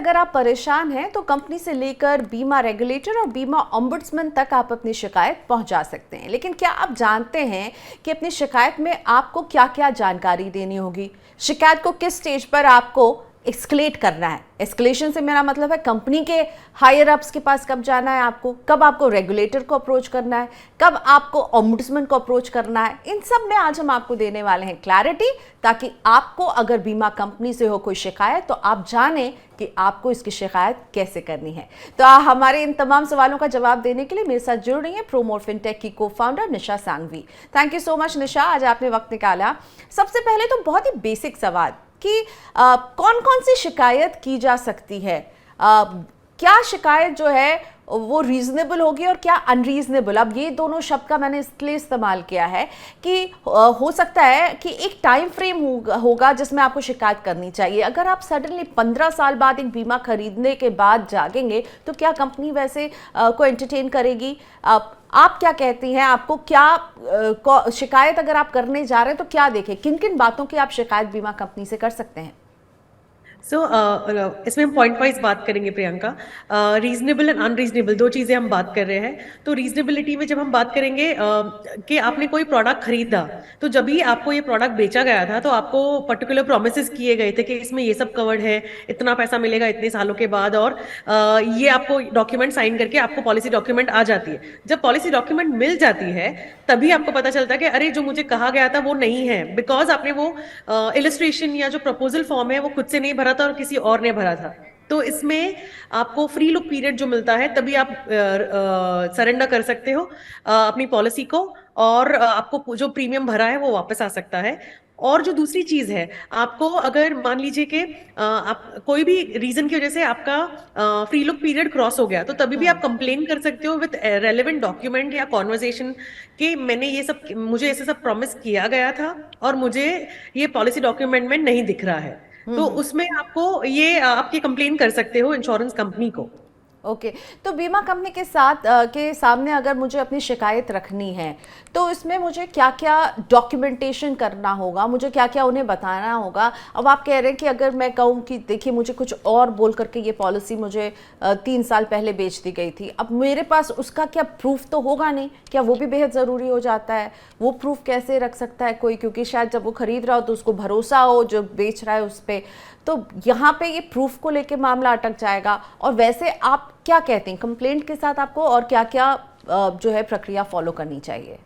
अगर आप परेशान हैं तो कंपनी से लेकर बीमा रेगुलेटर और बीमा ओम्बुड्समैन तक आप अपनी शिकायत पहुंचा सकते हैं। लेकिन क्या आप जानते हैं कि अपनी शिकायत में आपको क्या क्या जानकारी देनी होगी? शिकायत को किस स्टेज पर आपको एस्केलेट करना है? एस्केलेशन से मेरा मतलब है कंपनी के हायर अप्स के पास कब जाना है आपको, कब आपको रेगुलेटर को अप्रोच करना है, कब आपको ओम्बुड्समैन को अप्रोच करना है। इन सब में आज हम आपको देने वाले हैं क्लैरिटी, ताकि आपको अगर बीमा कंपनी से हो कोई शिकायत तो आप जानें कि आपको इसकी शिकायत कैसे करनी है। तो हमारे इन तमाम सवालों का जवाब देने के लिए मेरे साथ जुड़ रही है प्रोमोर फिनटेक की co-founder Nisha Sanghvi. Thank you so much Nisha, आज आपने वक्त निकाला। सबसे पहले तो बहुत ही बेसिक सवाल कि कौन कौन सी शिकायत की जा सकती है, क्या शिकायत जो है वो रीजनेबल होगी और क्या अनरीजनेबल। अब ये दोनों शब्द का मैंने इसलिए इस्तेमाल किया है कि हो सकता है कि एक टाइम फ्रेम होगा जिसमें आपको शिकायत करनी चाहिए। अगर आप सडनली 15 साल बाद एक बीमा खरीदने के बाद जागेंगे तो क्या कंपनी वैसे को एंटरटेन करेगी? आप क्या कहती हैं, आपको क्या शिकायत अगर आप करने जा रहे हैं तो क्या देखें, किन किन बातों की आप शिकायत बीमा कंपनी से कर सकते हैं? इसमें हम पॉइंट वाइज बात करेंगे प्रियंका। रीजनेबल एंड अनरीजनेबल दो चीजें हम बात कर रहे हैं। तो रीजनेबिलिटी में जब हम बात करेंगे कि आपने कोई प्रोडक्ट खरीदा, तो जब भी आपको ये प्रोडक्ट बेचा गया था तो आपको पर्टिकुलर प्रोमिस किए गए थे कि इसमें ये सब कवर्ड है, इतना पैसा मिलेगा इतने सालों के बाद, और ये आपको डॉक्यूमेंट साइन करके आपको पॉलिसी डॉक्यूमेंट आ जाती है। जब पॉलिसी डॉक्यूमेंट मिल जाती है तभी आपको पता चलता है कि अरे जो मुझे कहा गया था वो नहीं है, बिकॉज आपने वो इलस्ट्रेशन या जो प्रपोजल फॉर्म है वो खुद से नहीं भरा था और किसी और ने भरा था। तो इसमें आपको फ्री लुक पीरियड जो मिलता है तभी आप सरेंडर कर सकते हो अपनी पॉलिसी को, और आपको जो प्रीमियम भरा है वो वापस आ सकता है। और जो दूसरी चीज है, आपको अगर मान लीजिए कि आप कोई भी रीजन की वजह से आपका फ्री लुक पीरियड क्रॉस हो गया, तो तभी भी आप कंप्लेन कर सकते हो विद रेलेवेंट डॉक्यूमेंट या कॉन्वर्जेशन कि मैंने ये सब, मुझे ऐसे सब प्रॉमिस किया गया था और मुझे ये पॉलिसी डॉक्यूमेंट में नहीं दिख रहा है। तो उसमें आपको ये आपकी कंप्लेन कर सकते हो इंश्योरेंस कंपनी को। ओके तो बीमा कंपनी के साथ के सामने अगर मुझे अपनी शिकायत रखनी है तो इसमें मुझे क्या क्या डॉक्यूमेंटेशन करना होगा, मुझे क्या क्या उन्हें बताना होगा? अब आप कह रहे हैं कि अगर मैं कहूँ कि देखिए मुझे कुछ और बोल करके ये पॉलिसी मुझे 3 साल पहले बेच दी गई थी, अब मेरे पास उसका क्या प्रूफ तो होगा नहीं, क्या वो भी बेहद ज़रूरी हो जाता है? वो प्रूफ कैसे रख सकता है कोई, क्योंकि शायद जब वो खरीद रहा हो तो उसको भरोसा हो जो बेच रहा है उस पर, तो यहाँ पे ये प्रूफ को लेके मामला अटक जाएगा। और वैसे आप क्या कहते हैं कंप्लेंट के साथ आपको और क्या क्या जो है प्रक्रिया फॉलो करनी चाहिए?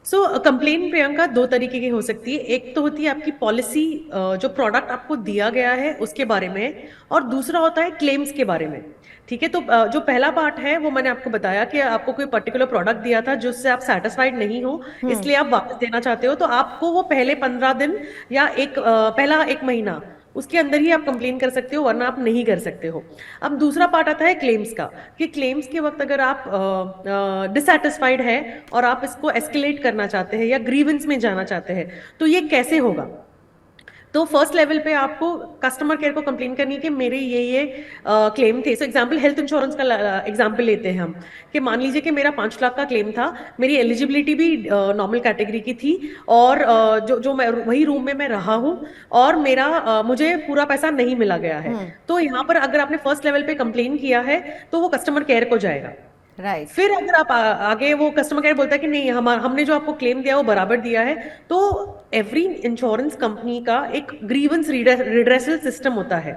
कंप्लेन प्रियंका दो तरीके की हो सकती है। एक तो होती है आपकी पॉलिसी, जो प्रोडक्ट आपको दिया गया है उसके बारे में, और दूसरा होता है क्लेम्स के बारे में। ठीक है, तो जो पहला पार्ट है वो मैंने आपको बताया कि आपको कोई पर्टिकुलर प्रोडक्ट दिया था जिससे आप सेटिस्फाइड नहीं हो, इसलिए आप वापस देना चाहते हो, तो आपको वो पहले 15 दिन या पहला 1 महीना उसके अंदर ही आप कंप्लेन कर सकते हो, वरना आप नहीं कर सकते हो। अब दूसरा पार्ट आता है क्लेम्स का, कि क्लेम्स के वक्त अगर आप डिससेटिस्फाइड है और आप इसको एस्केलेट करना चाहते हैं या ग्रीवेंस में जाना चाहते हैं, तो ये कैसे होगा? तो फर्स्ट लेवल पे आपको कस्टमर केयर को कंप्लेन करनी है कि मेरे ये क्लेम थे। सो एग्जांपल हेल्थ इंश्योरेंस का एग्जांपल लेते हैं हम, कि मान लीजिए कि मेरा 5 लाख का क्लेम था, मेरी एलिजिबिलिटी भी नॉर्मल कैटेगरी की थी, और जो मैं वही रूम में मैं रहा हूँ, और मुझे पूरा पैसा नहीं मिला गया है। तो यहाँ पर अगर आपने फर्स्ट लेवल पे कंप्लेन किया है तो वो कस्टमर केयर को जाएगा। राइट। फिर अगर आप आगे वो कस्टमर केयर बोलता है कि नहीं, हमने जो आपको क्लेम दिया वो बराबर दिया है, तो एवरी इंश्योरेंस कंपनी का एक ग्रीवेंस रिड्रेसल सिस्टम होता है।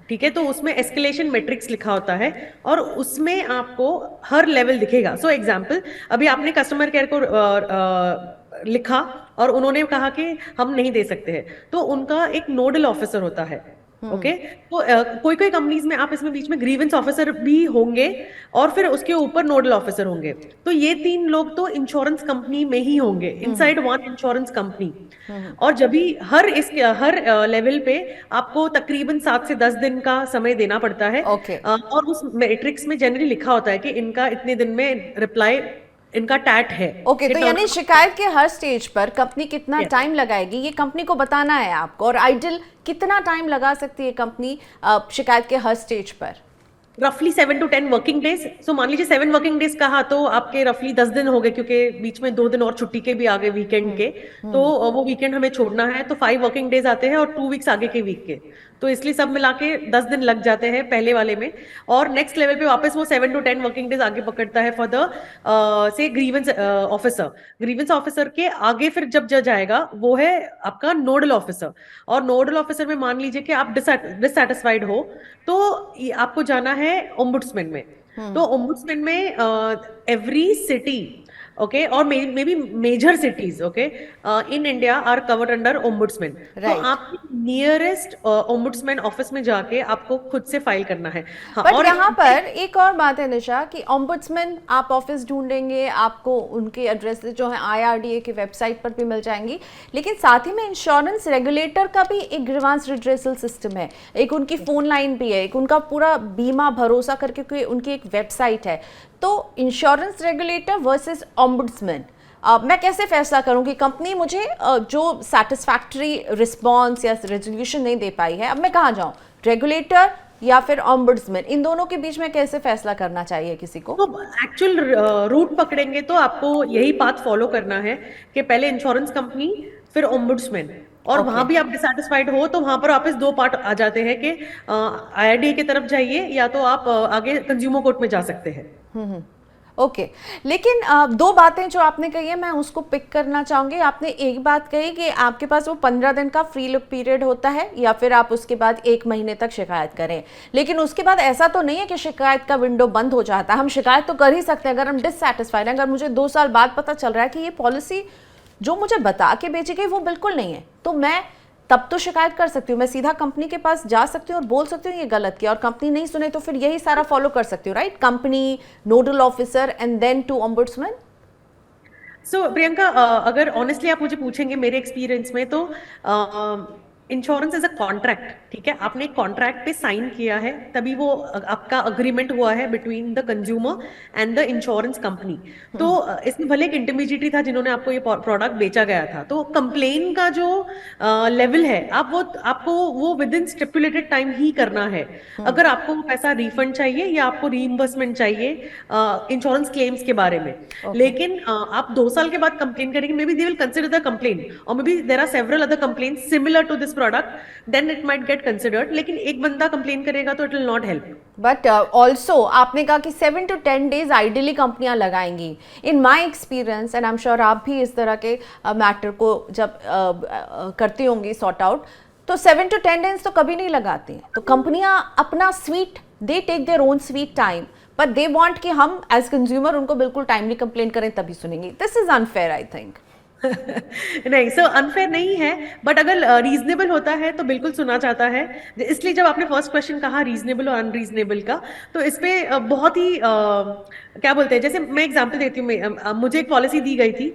ठीक है, तो उसमें एस्केलेशन मैट्रिक्स लिखा होता है और उसमें आपको हर लेवल दिखेगा। सो एग्जांपल, अभी आपने कस्टमर केयर को लिखा और उन्होंने कहा कि हम नहीं दे सकते हैं, तो उनका एक नोडल ऑफिसर होता है। ओके, तो कोई कोई कंपनीज में आप इसमें बीच में ग्रीवेंस ऑफिसर भी होंगे और फिर उसके ऊपर नोडल ऑफिसर होंगे। तो ये 3 लोग तो इंश्योरेंस कंपनी में ही होंगे, इनसाइड वन इंश्योरेंस कंपनी। और जब भी हर लेवल पे आपको तकरीबन 7 से 10 दिन का समय देना पड़ता है। ओके। और उस मैट्रिक्स में जनरली लिखा होता है कि इनका इतने दिन में रिप्लाई, इनका टैट है। ओके, तो यानी शिकायत के हर स्टेज पर कंपनी कितना Yes. टाइम लगाएगी ये कंपनी को बताना है आपको, और आइडियल कितना टाइम लगा सकती है कंपनी शिकायत के हर स्टेज पर? रफली 7 to 10 वर्किंग डेज। सो मान लीजिए 7 वर्किंग डेज कहा तो आपके रफली 10 दिन हो गए, क्योंकि बीच में 2 दिन और छुट्टी के भी आ गए वीकेंड के, तो वो वीकेंड हमें छोड़ना है, तो 5 वर्किंग डेज आते हैं और 2 वीक्स आगे के वीक के। तो इसलिए सब मिला के 10 दिन लग जाते हैं पहले वाले में। और नेक्स्ट लेवल पे वापस वो 7 to 10 वर्किंग डेज आगे पकड़ता है फॉर द से ग्रीवेंस ऑफिसर। ग्रीवेंस ऑफिसर के आगे फिर जब जज आएगा वो है आपका नोडल ऑफिसर। और नोडल ऑफिसर में मान लीजिए कि आप डिससेटिस्फाइड हो, तो आपको जाना है ओम्बुड्समैन में। तो ओम्बुड्समैन में एवरी सिटी, ओके, और may be major cities, okay, in India are covered under ombudsman. तो राइट। आप नियरेस्ट ओम्बुड्समैन ऑफिस में जाके आपको खुद से फाइल करना है। हाँ, बट और यहाँ पर एक और बात है निशा कि ऑम्बुड्समैन आप ऑफिस ढूंढेंगे, आपको उनके एड्रेसेस जो है IRDA की वेबसाइट पर भी मिल जाएंगी, लेकिन साथ ही में इंश्योरेंस रेगुलेटर का भी एक ग्रीवांस रिड्रेसल सिस्टम है, एक उनकी फ़ोन लाइन भी है, एक उनका पूरा बीमा भरोसा करके कोई उनकी एक वेबसाइट है। तो इंश्योरेंस रेगुलेटर वर्सेस ऑम्बुड्समैन, मैं कैसे फैसला करूं कि कंपनी मुझे जो सेटिस्फैक्टरी रिस्पॉन्स या रेजोल्यूशन नहीं दे पाई है, अब मैं कहाँ जाऊं, रेगुलेटर या फिर ऑम्बुड्समैन, इन दोनों के बीच में कैसे फैसला करना चाहिए किसी को? तो एक्चुअल रूट पकड़ेंगे तो आपको यही पाथ फॉलो करना है कि पहले इंश्योरेंस कंपनी, फिर ओम्बुड्समैन। और ओके। वहां भी आप डिससेटिस्फाइड हो तो वहां पर वापस दो पार्ट आ जाते हैं कि IRDA की तरफ जाइए या तो आप आगे कंज्यूमर कोर्ट में जा सकते हैं। ओके। लेकिन दो बातें जो आपने कही है मैं उसको पिक करना चाहूंगी। आपने एक बात कही कि आपके पास वो 15 दिन का फ्री लुक पीरियड होता है या फिर आप उसके बाद 1 महीने तक शिकायत करें, लेकिन उसके बाद ऐसा तो नहीं है कि शिकायत का विंडो बंद हो जाता है। हम शिकायत तो कर ही सकते हैं अगर हम डिससेटिस्फाइड हैं। अगर मुझे 2 साल बाद पता चल रहा है कि ये पॉलिसी जो मुझे बता के बेची गई वो बिल्कुल नहीं है, तो मैं तब तो शिकायत कर सकती हूँ, मैं सीधा कंपनी के पास जा सकती हूँ और बोल सकती हूँ ये गलत किया, और कंपनी नहीं सुने तो फिर यही सारा फॉलो कर सकती हूँ, right? Company, nodal officer and then to ombudsman. So Priyanka, अगर ऑनेस्टली आप मुझे पूछेंगे मेरे एक्सपीरियंस में तो इंश्योरेंस इज अ कॉन्ट्रैक्ट, ठीक है? आपने एक कॉन्ट्रैक्ट पे साइन किया है तभी वो आपका अग्रीमेंट हुआ है between the consumer and the insurance company. तो इसमें भले एक इंटरमीडिएटरी था जिन्होंने आपको ये प्रोडक्ट बेचा गया था, तो कंप्लेन का जो लेवल है आप वो आपको वो विद इन स्टिपुलेटेड टाइम ही करना है। अगर आपको वो पैसा रिफंड चाहिए या आपको रीइंबर्समेंट चाहिए इंश्योरेंस क्लेम्स के बारे में। ओके। लेकिन आप 2 साल के बाद कंप्लेन करेंगे, may be they will consider the complain, और may be there are several other complain similar to this product, then it might get considered. लेकिन एक बंदा कंप्लेन करेगा तो it will not help. But also आपने कहा कि 7 to 10 डेज आइडियली कंपनियां लगाएंगी। In my experience, and I am sure आप भी इस तरह के मैटर को जब करती होंगी सॉर्ट आउट, तो 7 to 10 डेज तो कभी नहीं लगाती। तो कंपनियां अपना sweet, they take their own sweet time, but they want कि हम एज कंज्यूमर उनको बिल्कुल टाइमली कंप्लेन करें तभी सुनेंगे। This is unfair I think. नहीं, सो अनफेयर नहीं है, बट अगर रीजनेबल होता है तो बिल्कुल सुना चाहता है। इसलिए जब आपने फर्स्ट क्वेश्चन कहा रीजनेबल और अनरीजनेबल का, तो इस पे बहुत ही क्या बोलते हैं, जैसे मैं एग्जांपल देती हूँ। मुझे एक पॉलिसी दी गई थी,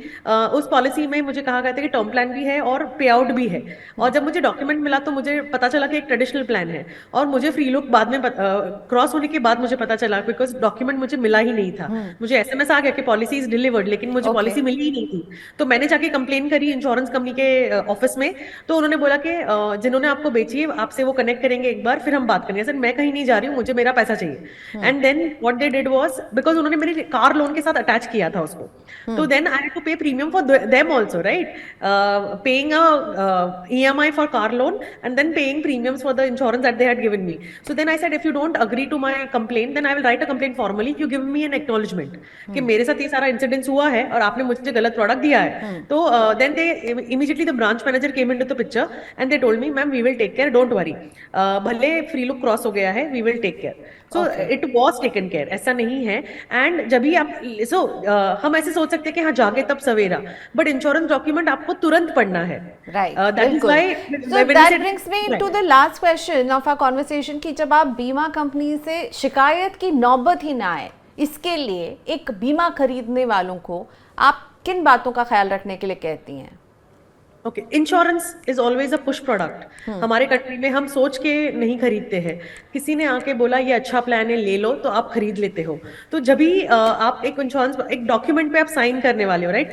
उस पॉलिसी में मुझे कहा गया था कि टर्म प्लान भी है और पे आउट भी है। और जब मुझे डॉक्यूमेंट मिला तो मुझे पता चला कि एक ट्रेडिशनल प्लान है, और मुझे फ्री लुक बाद में क्रॉस होने के बाद मुझे पता चला, बिकॉज डॉक्यूमेंट मुझे मिला ही नहीं था। मुझे SMS आ गया कि पॉलिसी इज डिलीवर्ड, लेकिन मुझे ओके। पॉलिसी मिली ही नहीं थी। तो मैंने जाके कंप्लेन करी इंश्योरेंस कंपनी के ऑफिस में। तो उन्होंने बोला कि जिन्होंने आपको बेची है आपसे वो कनेक्ट करेंगे एक बार, फिर हम बात करेंगे। सर मैं कहीं नहीं जा रही हूँ, मुझे मेरा पैसा चाहिए। And then what they did was, because उन्होंने मेरे कार लोन के साथ अटैच किया था उसको, तो then I had to pay premium for them also, right? Paying a EMI for car loan and then paying premiums for the insurance that they had given me. So then I said if you don't agree to my complaint then I will write a complaint formally, you give me an acknowledgement कि मेरे साथ ये सारा incidence हुआ है और आपने मुझे गलत प्रोडक्ट दिया है। तो then they immediately the branch manager came into the picture and they told me, ma'am we will take care, don't worry, भले फ्री लुक क्रॉस हो गया है, we will take care। so Okay. it was taken care, ऐसा नहीं है। And जब भी आप हम ऐसे सोच सकते हैं कि हाँ जागे तब सवेरा, बट इंश्योरेंस डॉक्यूमेंट आपको तुरंत पढ़ना है। राइट, दैट इज बिल्कुल। Why so that brings me to the last question of our conversation कि जब आप बीमा कंपनी से शिकायत की नौबत ही ना आए, इसके लिए एक बीमा खरीदने वालों को आप किन बातों का ख्याल रखने के लिए कहती हैं? Okay, insurance is always a push product. हमारे कंट्री में हम सोच के नहीं खरीदते हैं, किसी ने आके बोला ये अच्छा प्लान है ले लो तो आप खरीद लेते हो। तो जब भी आप एक इंश्योरेंस एक डॉक्यूमेंट पे आप साइन करने वाले हो, राइट?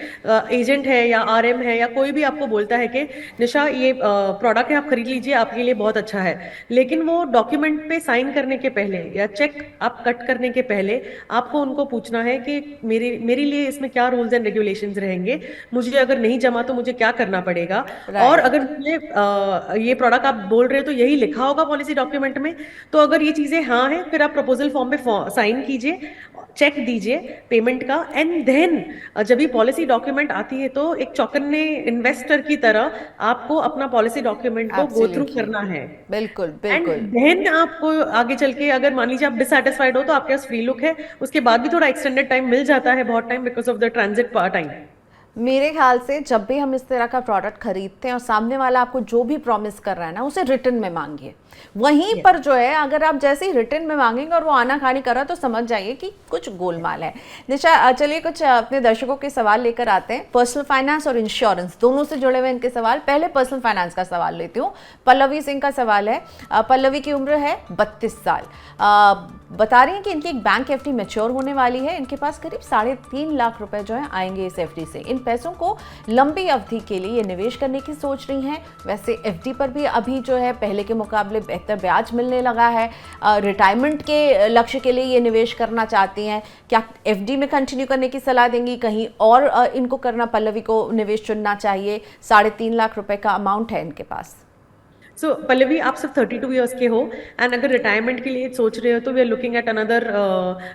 एजेंट है या RM है या कोई भी आपको बोलता है कि निशा ये प्रोडक्ट है आप खरीद लीजिए, आपके लिए बहुत अच्छा है, लेकिन वो डॉक्यूमेंट पे साइन करने के पहले या चेक आप कट करने के पहले आपको उनको पूछना है कि मेरे लिए इसमें क्या रूल्स एंड रेगुलेशंस रहेंगे, मुझे अगर नहीं जमा तो मुझे क्या करना पड़ेगा। रहेगा। और राइट। अगर ये प्रोडक्ट आप बोल रहे हो तो यही लिखा होगा पॉलिसी डॉक्यूमेंट में, तो अगर ये चीजें हाँ है, फिर आप प्रपोजल फॉर्म पे साइन कीजिए, चेक दीजिए पेमेंट का, एंड देन जब ये पॉलिसी डॉक्यूमेंट आती है तो एक चौकन्ने इन्वेस्टर की तरह आपको अपना पॉलिसी डॉक्यूमेंट को गो थ्रू एब्सोल्युटली। करना है। बिल्कुल एंड बिल्कुल। देन आपको आगे चल के, अगर मान लीजिए आप डिससेटिस्फाइड हो, तो आपके पास फ्री लुक है, उसके बाद भी थोड़ा एक्सटेंडेड टाइम मिल जाता है, बहुत time, because of the transit time. मेरे ख्याल से जब भी हम इस तरह का प्रोडक्ट खरीदते हैं और सामने वाला आपको जो भी प्रॉमिस कर रहा है ना, उसे रिटर्न में मांगिए। वहीं Yes. पर जो है, अगर आप जैसे ही रिटर्न में मांगेंगे और वो आनाकानी कर रहा है, तो समझ जाइए कि कुछ गोलमाल है। निशा, चलिए कुछ अपने दर्शकों के सवाल लेकर आते हैं। पर्सनल फाइनेंस और इंश्योरेंस दोनों से जुड़े हुए इनके सवाल। पहले पर्सनल फाइनेंस का सवाल लेती हूँ। पल्लवी सिंह का सवाल है। पल्लवी की उम्र है 32 साल। बता रही हैं कि इनकी एक बैंक एफडी मैच्योर होने वाली है। इनके पास करीब 3.5 लाख रुपए जो है आएंगे इस एफडी से। इन पैसों को लंबी अवधि के लिए ये निवेश करने की सोच रही हैं। वैसे एफडी पर भी अभी जो है पहले के मुकाबले बेहतर ब्याज मिलने लगा है। रिटायरमेंट के लक्ष्य के लिए ये निवेश करना चाहती हैं। क्या एफडी में कंटिन्यू करने की सलाह देंगी, कहीं और इनको करना, पल्लवी को निवेश चुनना चाहिए? 3.5 लाख रुपए का अमाउंट है इनके पास। सो पल्लवी, आप सिर्फ 32 ईयर्स के हो, एंड अगर रिटायरमेंट के लिए सोच रहे हो तो we are looking at another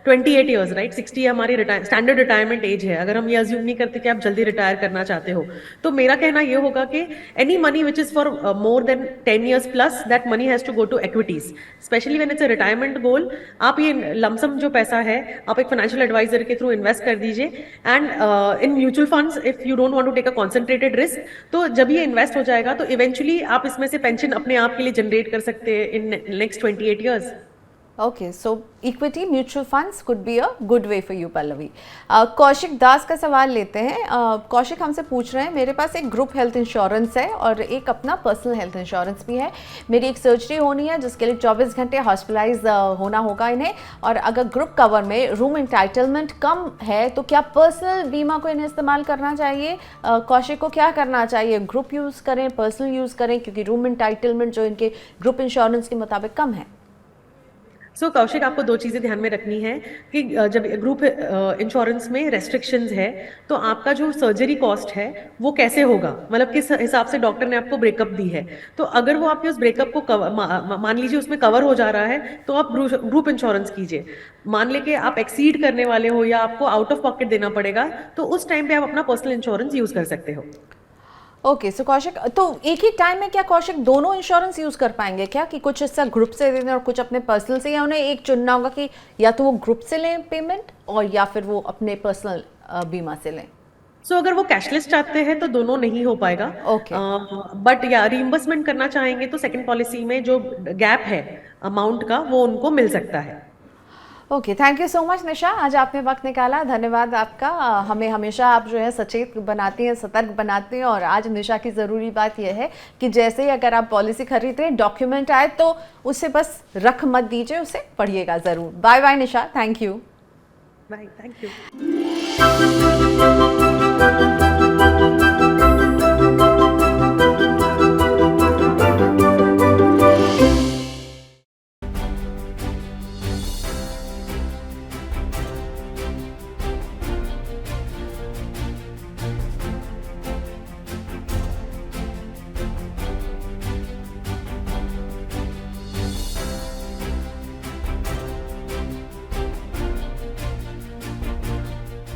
28 years, right? 60 हमारी स्टैंडर्ड रिटायरमेंट एज है, अगर हम ये अज्यूम नहीं करते कि आप जल्दी रिटायर करना चाहते हो। तो मेरा कहना ये होगा कि any money which is for more than 10 years plus, that money has to go to equities, specially when it's a retirement goal. आप ये लमसम जो पैसा है, आप एक फाइनेंशियल एडवाइजर के थ्रू इन्वेस्ट कर दीजिए, and in mutual funds, if you don't want to take a concentrated risk, तो जब ये इन्वेस्ट हो जाएगा तो इवेंचुअली आप इसमें से पेंशन अपने आप के लिए जनरेट कर सकते हैं in next 28 years. Okay, so equity mutual funds could be a good way for you, Pallavi. Kaushik Das का सवाल लेते हैं। कौशिक हमसे पूछ रहे हैं, मेरे पास एक ग्रुप हेल्थ इंश्योरेंस है और एक अपना पर्सनल हेल्थ इंश्योरेंस भी है। मेरी एक सर्जरी होनी है जिसके लिए 24 घंटे हॉस्पिटलाइज होना होगा इन्हें, और अगर ग्रुप कवर में रूम एंटाइटलमेंट कम है तो क्या पर्सनल बीमा को इन्हें इस्तेमाल करना चाहिए? कौशिक को क्या करना चाहिए, ग्रुप यूज़ करें, पर्सनल यूज़ करें, क्योंकि रूम एंटाइटलमेंट जो इनके ग्रुप इंश्योरेंस के मुताबिक कम है? सो कौशिक, आपको दो चीजें ध्यान में रखनी है कि जब ग्रुप इंश्योरेंस में रेस्ट्रिक्शंस है, तो आपका जो सर्जरी कॉस्ट है वो कैसे होगा, मतलब किस हिसाब से डॉक्टर ने आपको ब्रेकअप दी है। तो अगर वो आपके उस ब्रेकअप को मान लीजिए उसमें कवर हो जा रहा है, तो आप ग्रुप इंश्योरेंस कीजिए। मान ले कि आप एक्सीड करने वाले हो या आपको आउट ऑफ पॉकेट देना पड़ेगा, तो उस टाइम पे आप अपना पर्सनल इंश्योरेंस यूज कर सकते हो। ओके, सो कौशिक, तो एक ही टाइम में क्या कौशिक दोनों इंश्योरेंस यूज कर पाएंगे क्या, कि कुछ हिस्सा ग्रुप से दें और कुछ अपने पर्सनल से, या उन्हें एक चुनना होगा कि या तो वो ग्रुप से लें पेमेंट और या फिर वो अपने पर्सनल बीमा से लें? सो अगर वो कैशलेस चाहते हैं तो दोनों नहीं हो पाएगा। ओके। बट या रीइंबर्समेंट करना चाहेंगे तो सेकंड पॉलिसी में जो गैप है अमाउंट का, वो उनको मिल सकता है। Okay, thank you so much Nisha, आज आपने वक्त निकाला, धन्यवाद आपका। हमें हमेशा आप जो है सचेत बनाती हैं, सतर्क बनाती हैं, और आज निशा की ज़रूरी बात यह है कि जैसे ही अगर आप पॉलिसी खरीद रहे हैं, डॉक्यूमेंट आए तो उसे बस रख मत दीजिए, उसे पढ़िएगा ज़रूर। Bye bye Nisha, thank you. Bye, thank you.